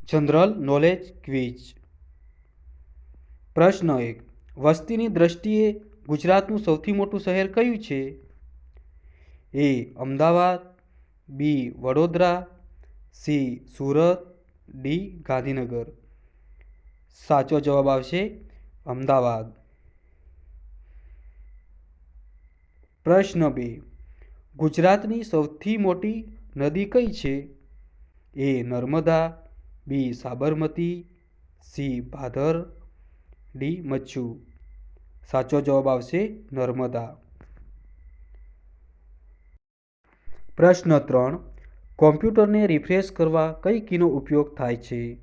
General knowledge quiz. પ્રશ્ન 1. વસ્તીની દ્રષ્ટિએ ગુજરાતનું સૌથી મોટું શહેર કયું છે? એ. અમદાવાદ, બી. વડોદરા, સી. સુરત, ડી. ગાંધીનગર. સાચો જવાબ આવશે અમદાવાદ. પ્રશ્ન 2. ગુજરાતની સૌથી મોટી નદી કઈ છે? એ. નર્મદા, બી. સાબરમતી, સી. ભાદર, ડી. મચ્છુ. સાચો જવાબ આવશે નર્મદા. પ્રશ્ન 3. કોમ્પ્યુટરને રિફ્રેશ કરવા કઈ કીનો ઉપયોગ થાય છે?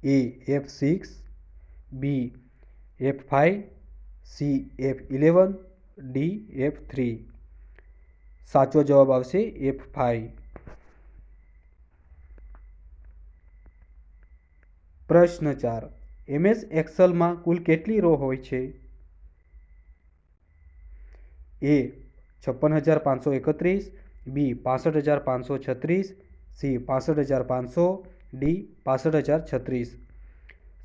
એ. F6, બી. F5, C. F11, D. F3. સાચો જવાબ આવશે F5. પ્રશ્ન 4. MS એક્સેલમાં કુલ કેટલી રો હોય છે? એ. 56,531, બી. 65,536, સી. 65,500, ડી. 65,036.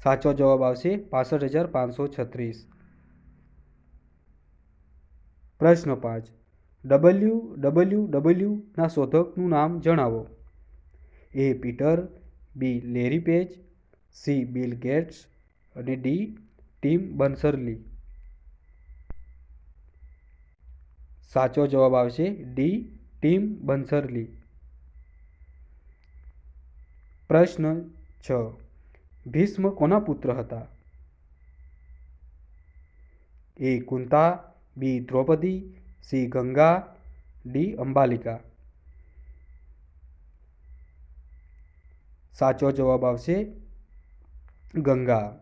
સાચો જવાબ આવશે 65,536. પ્રશ્ન 5. www ના શોધકનું નામ જણાવો. A. Peter, B. Larry Page, C. Bill Gates અને ડી. Tim Berners Lee. સાચો જવાબ આવશે ડી. ટિમ બર્નર્સ-લી. પ્રશ્ન 6. ભીષ્મ કોના પુત્ર હતા? એ. કુંતા, બી. દ્રૌપદી, સી. ગંગા, ડી. અંબાલિકા. સાચો જવાબ આવશે ગંગા.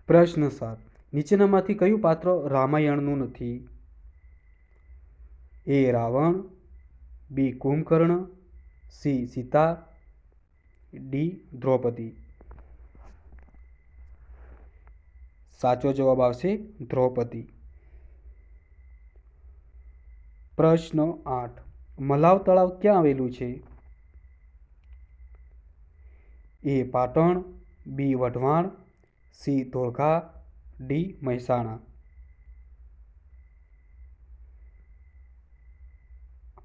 પ્રશ્ન 7. નીચેનામાંથી કયું પાત્ર રામાયણનું નથી? એ. રાવણ, બી. કુંભકર્ણ, સી. સીતા, ડી. દ્રૌપદી. સાચો જવાબ આવશે દ્રૌપદી. પ્રશ્ન 8. મલાવ તળાવ ક્યાં આવેલું છે? એ. પાટણ, બી. વઢવાણ, સી. ધોળકા, ડી. મહેસાણા.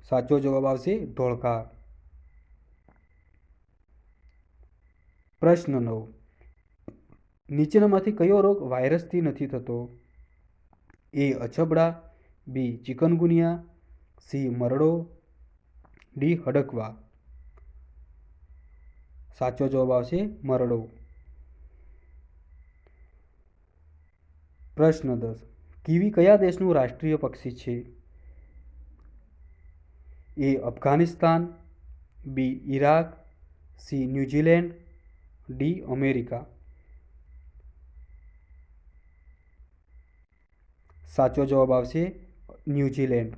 સાચો જવાબ આવશે ધોળકા. પ્રશ્ન 9. નીચેનામાંથી કયો રોગ વાયરસથી નથી થતો? એ. અછબડા, બી. Chikungunya, C. મરડો, ડી. હડકવા. સાચો જવાબ આવશે મરડો. પ્રશ્ન 10. કીવી કયા દેશનું રાષ્ટ્રીય પક્ષી છે? A. Afghanistan, B. Iraq, C. New Zealand, D. America. સાચો જવાબ આવશે ન્યૂઝીલેન્ડ.